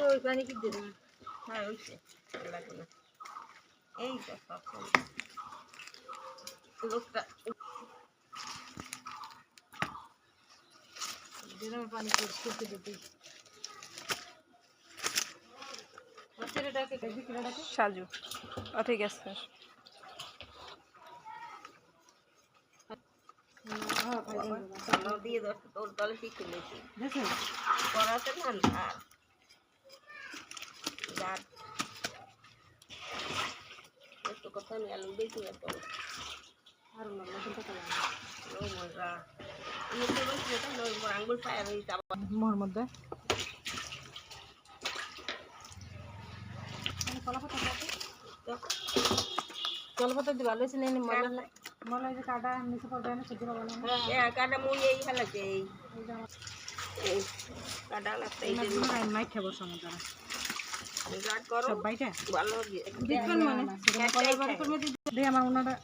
ওই পানি কি দেবেন? হ্যাঁ হয়েছে, লাগবে না। এই তো সব লোকটা দিলাম পানি করতে দিতে। ছেলেটাকে বিক্রিটাকে সাজু ঠিক আছে দিয়ে দশ তোর তলে ঠিক তুলেছি দেখেন করাতে না আর একটু কথা নিয়ে আলু দেখি তো আর আঙ্গুল ফায়ার হয়ে যাবো মোর মধ্যে কলাপাতা দিয়ে ভালো হয়েছে নেই মনে হয় যে কাটা নিচে পড়বে না সেটা ভালো না হ্যাঁ কাটা মুই এই ফেলাছে এই কাটা লাগতে এই মাই খাবো সমুদ্র গাট করো বাইটা ভালো দেখবেন মানে কলাপাতা করবে দিয়ে আমার ওনাটা